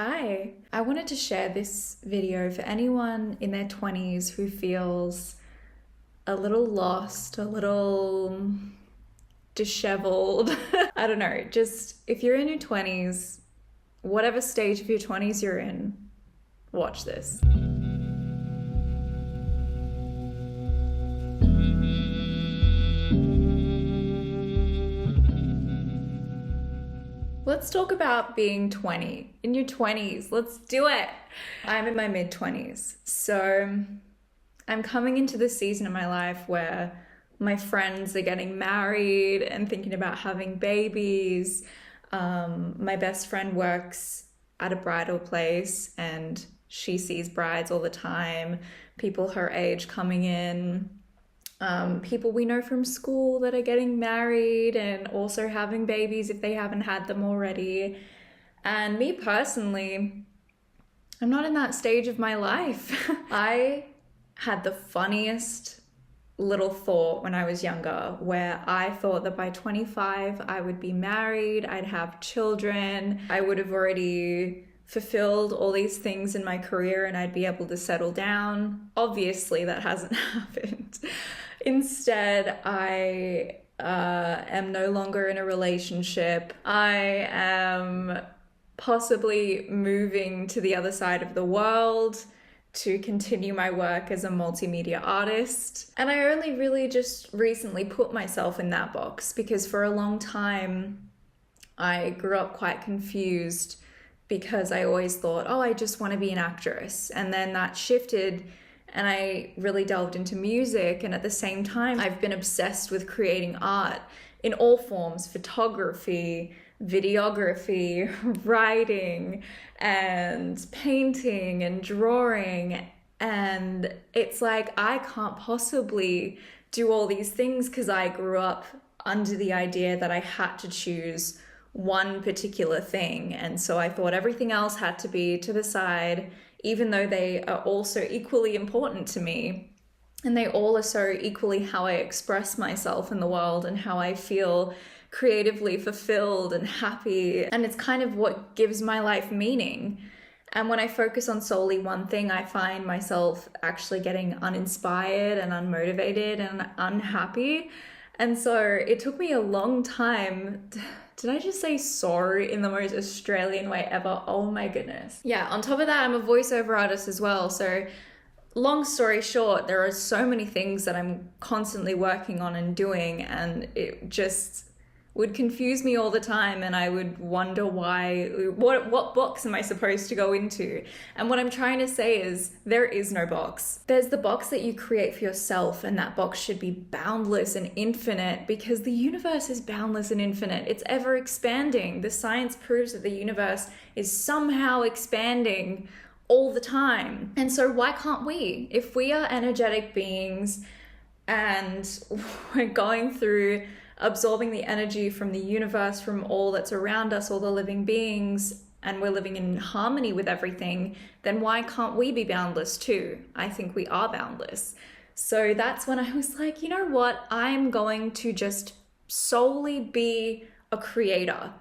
Hi, I wanted to share this video for anyone in their 20s who feels a little lost, a little disheveled. I don't know, just if you're in your 20s, whatever stage of your 20s you're in, watch this. Let's talk about being 20. In your 20s, let's do it. I'm in my mid 20s. So I'm coming into this season of my life where my friends are getting married and thinking about having babies. My best friend works at a bridal place and she sees brides all the time, people her age coming in. People we know from school that are getting married and also having babies if they haven't had them already. And me personally, I'm not in that stage of my life. I had the funniest little thought when I was younger where I thought that by 25 I would be married, I'd have children, I would have already fulfilled all these things in my career and I'd be able to settle down. Obviously that hasn't happened. Instead, I am no longer in a relationship. I am possibly moving to the other side of the world to continue my work as a multimedia artist. And I only really just recently put myself in that box because for a long time, I grew up quite confused because I always thought, oh, I just want to be an actress. And then that shifted and I really delved into music. And at the same time, I've been obsessed with creating art in all forms: photography, videography, writing, and painting and drawing. And it's like, I can't possibly do all these things because I grew up under the idea that I had to choose one particular thing. And so I thought everything else had to be to the side, even though they are also equally important to me. And they all are so equally how I express myself in the world and how I feel creatively fulfilled and happy. And it's kind of what gives my life meaning. And when I focus on solely one thing, I find myself actually getting uninspired and unmotivated and unhappy. And so it took me a long time. Did I just say sorry in the most Australian way ever? Oh my goodness. Yeah, on top of that, I'm a voiceover artist as well. So long story short, there are so many things that I'm constantly working on and doing, and it just would confuse me all the time, and I would wonder what box am I supposed to go into? And what I'm trying to say is there is no box. There's the box that you create for yourself, and that box should be boundless and infinite because the universe is boundless and infinite. It's ever expanding. The science proves that the universe is somehow expanding all the time. And so why can't we? If we are energetic beings and we're going through absorbing the energy from the universe, from all that's around us, all the living beings, and we're living in harmony with everything, then why can't we be boundless too? I think we are boundless. So that's when I was like, you know what? I'm going to just solely be a creator.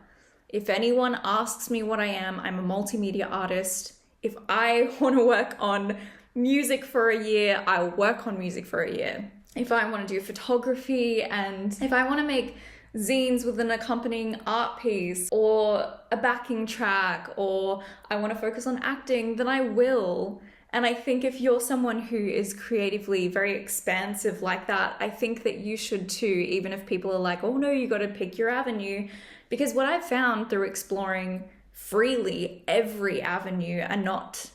If anyone asks me what I am, I'm a multimedia artist. If I want to work on music for a year, I'll work on music for a year. If I want to do photography, and if I want to make zines with an accompanying art piece or a backing track, or I want to focus on acting, then I will. And I think if you're someone who is creatively very expansive like that, I think that you should too, even if people are like, oh no, you got to pick your avenue. Because what I've found through exploring freely every avenue and not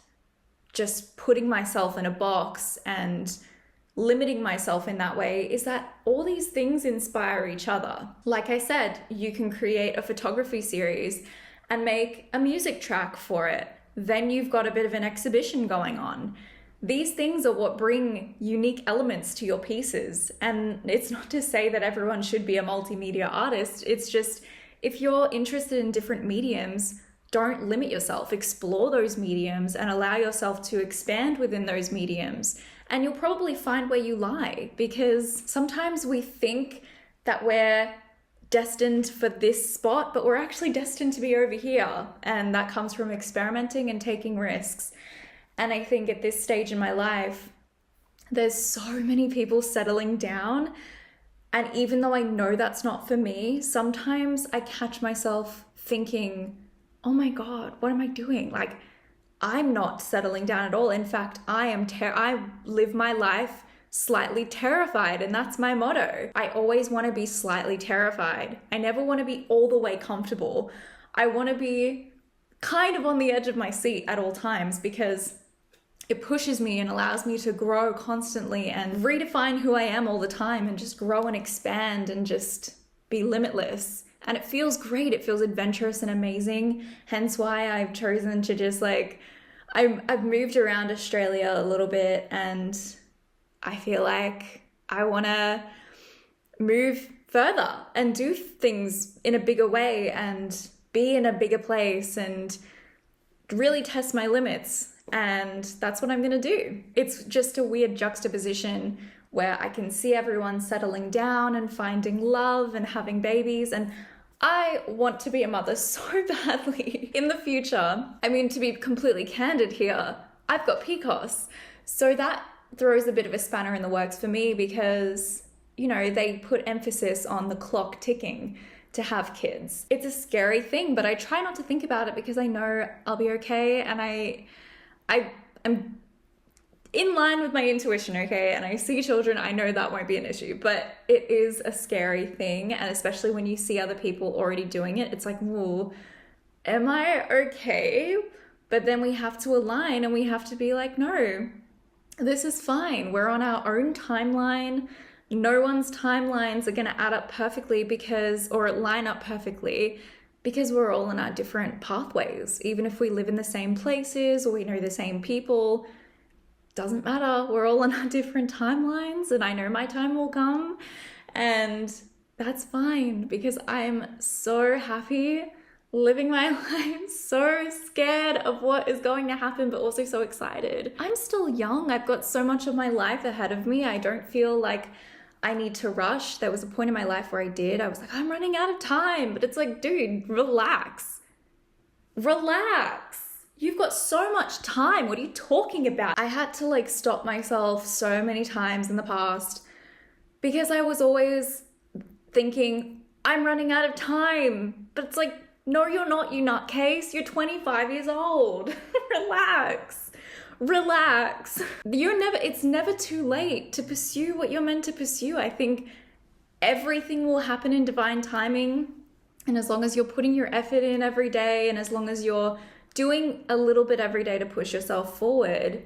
just putting myself in a box and limiting myself in that way is that all these things inspire each other. Like I said, you can create a photography series and make a music track for it. Then you've got a bit of an exhibition going on. These things are what bring unique elements to your pieces. And it's not to say that everyone should be a multimedia artist. It's just, if you're interested in different mediums, don't limit yourself. Explore those mediums and allow yourself to expand within those mediums. And you'll probably find where you lie, because sometimes we think that we're destined for this spot, but we're actually destined to be over here. And that comes from experimenting and taking risks. And I think at this stage in my life, there's so many people settling down. And even though I know that's not for me, sometimes I catch myself thinking, oh my God, what am I doing? Like, I'm not settling down at all. In fact, I live my life slightly terrified, and that's my motto. I always want to be slightly terrified. I never want to be all the way comfortable. I want to be kind of on the edge of my seat at all times, because it pushes me and allows me to grow constantly and redefine who I am all the time, and just grow and expand and just be limitless. And it feels great. It feels adventurous and amazing. Hence why I've chosen to just I've moved around Australia a little bit, and I feel like I want to move further and do things in a bigger way and be in a bigger place and really test my limits. And that's what I'm going to do. It's just a weird juxtaposition where I can see everyone settling down and finding love and having babies. And I want to be a mother so badly in the future. I mean, to be completely candid here, I've got PCOS. So that throws a bit of a spanner in the works for me, because, you know, they put emphasis on the clock ticking to have kids. It's a scary thing, but I try not to think about it because I know I'll be okay. And I'm in line with my intuition, okay? And I see children, I know that won't be an issue, but it is a scary thing. And especially when you see other people already doing it, it's like, whoa, am I okay? But then we have to align and we have to be like, no, this is fine. We're on our own timeline. No one's timelines are going to add up perfectly or line up perfectly, because we're all in our different pathways. Even if we live in the same places or we know the same people, doesn't matter. We're all on our different timelines, and I know my time will come, and that's fine, because I'm so happy living my life, so scared of what is going to happen, but also so excited. I'm still young. I've got so much of my life ahead of me. I don't feel like I need to rush. There was a point in my life where I was like, I'm running out of time. But it's like, dude, relax. Relax. You've got so much time. What are you talking about? I had to stop myself so many times in the past, because I was always thinking, I'm running out of time. But it's like, no, you're not, you nutcase. You're 25 years old. Relax. Relax. It's never too late to pursue what you're meant to pursue. I think everything will happen in divine timing. And as long as you're putting your effort in every day, and as long as you're doing a little bit every day to push yourself forward,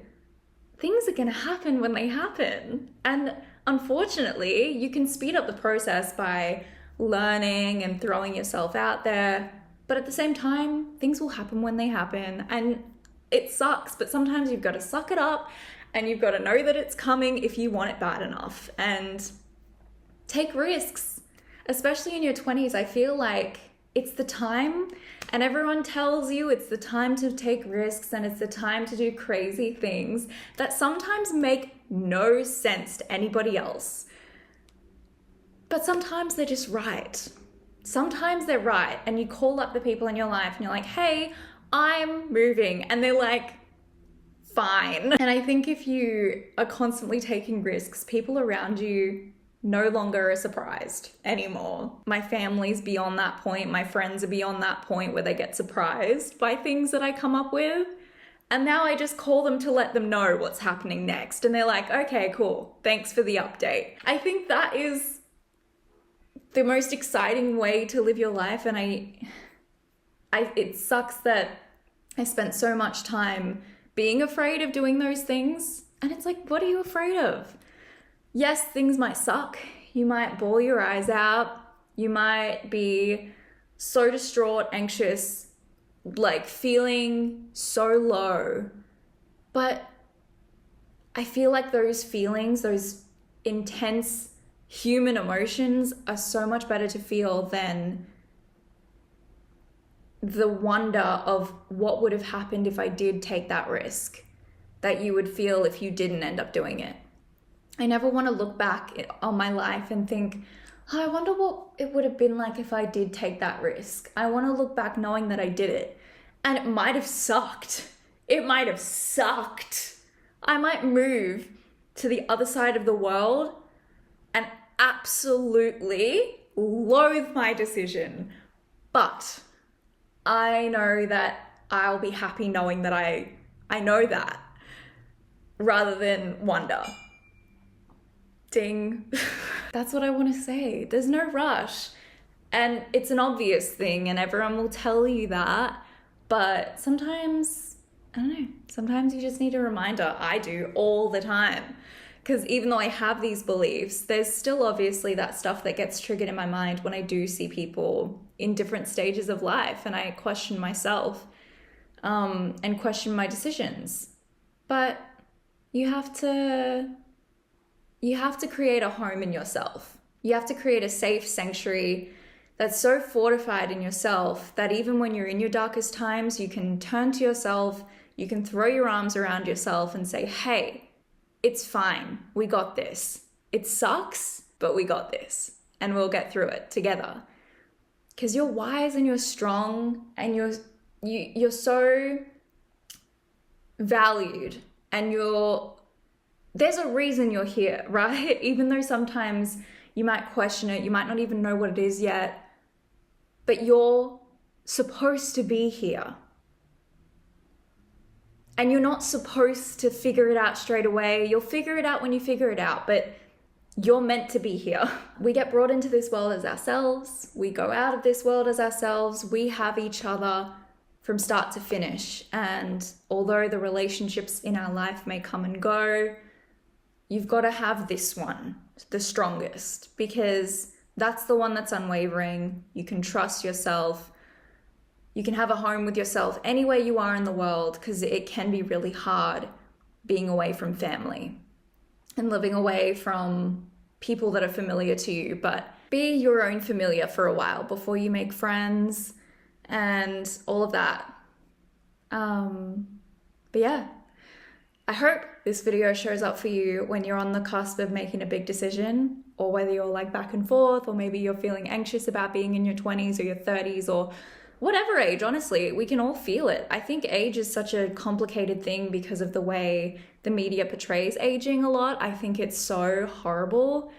things are going to happen when they happen. And unfortunately, you can speed up the process by learning and throwing yourself out there. But at the same time, things will happen when they happen. And it sucks, but sometimes you've got to suck it up, and you've got to know that it's coming if you want it bad enough, and take risks. Especially in your 20s, I feel like it's the time, and everyone tells you it's the time to take risks and it's the time to do crazy things that sometimes make no sense to anybody else. But sometimes they're just right. Sometimes they're right, and you call up the people in your life and you're like, hey, I'm moving, and they're like, fine. And I think if you are constantly taking risks, people around you no longer are surprised anymore. My family's beyond that point. My friends are beyond that point where they get surprised by things that I come up with. And now I just call them to let them know what's happening next. And they're like, okay, cool. Thanks for the update. I think that is the most exciting way to live your life. And it sucks that I spent so much time being afraid of doing those things. And it's like, what are you afraid of? Yes, things might suck. You might bawl your eyes out. You might be so distraught, anxious, feeling so low. But I feel like those feelings, those intense human emotions, are so much better to feel than the wonder of what would have happened if I did take that risk that you would feel if you didn't end up doing it. I never want to look back on my life and think, I wonder what it would have been like if I did take that risk. I want to look back knowing that I did it. And it might have sucked. It might have sucked. I might move to the other side of the world and absolutely loathe my decision. But I know that I'll be happy knowing that I know that, rather than wonder. Ding. That's what I want to say. There's no rush. And it's an obvious thing and everyone will tell you that. But sometimes, I don't know, sometimes you just need a reminder. I do all the time. Because even though I have these beliefs, there's still obviously that stuff that gets triggered in my mind when I do see people in different stages of life and I question myself and question my decisions. But you have to create a home in yourself. You have to create a safe sanctuary that's so fortified in yourself that even when you're in your darkest times, you can turn to yourself, you can throw your arms around yourself and say, hey, it's fine. We got this. It sucks, but we got this and we'll get through it together. Because you're wise and you're strong and you're so valued and there's a reason you're here, right? Even though sometimes you might question it, you might not even know what it is yet, but you're supposed to be here. And you're not supposed to figure it out straight away. You'll figure it out when you figure it out, but you're meant to be here. We get brought into this world as ourselves. We go out of this world as ourselves. We have each other from start to finish. And although the relationships in our life may come and go, you've got to have this one, the strongest, because that's the one that's unwavering. You can trust yourself. You can have a home with yourself anywhere you are in the world, because it can be really hard being away from family and living away from people that are familiar to you. But be your own familiar for a while before you make friends and all of that. But yeah, I hope this video shows up for you when you're on the cusp of making a big decision, or whether you're like back and forth, or maybe you're feeling anxious about being in your 20s or your 30s or whatever age. Honestly, we can all feel it. I think age is such a complicated thing because of the way the media portrays aging a lot. I think it's so horrible.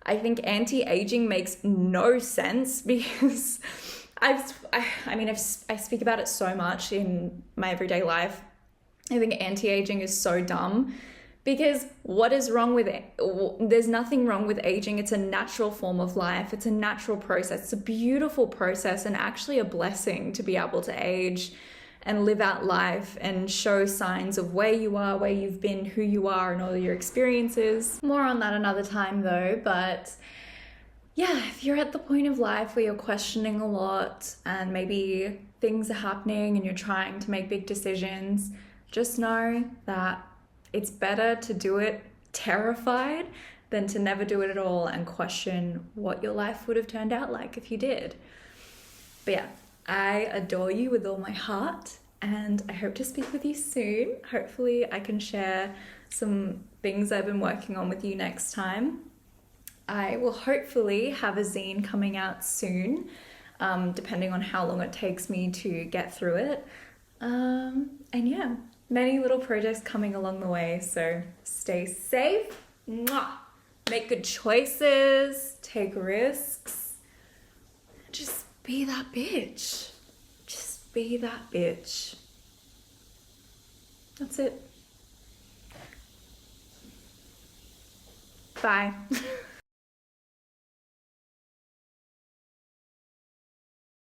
I think anti-aging makes no sense because I speak about it so much in my everyday life. I think anti-aging is so dumb because what is wrong with it? There's nothing wrong with aging. It's a natural form of life. It's a natural process. It's a beautiful process and actually a blessing to be able to age and live out life and show signs of where you are, where you've been, who you are, and all your experiences. More on that another time though, but yeah, if you're at the point of life where you're questioning a lot and maybe things are happening and you're trying to make big decisions, just know that it's better to do it terrified than to never do it at all and question what your life would have turned out like if you did. But yeah, I adore you with all my heart and I hope to speak with you soon. Hopefully I can share some things I've been working on with you next time. I will hopefully have a zine coming out soon, depending on how long it takes me to get through it. And yeah, many little projects coming along the way, so stay safe, make good choices, take risks, just be that bitch. Just be that bitch. That's it. Bye.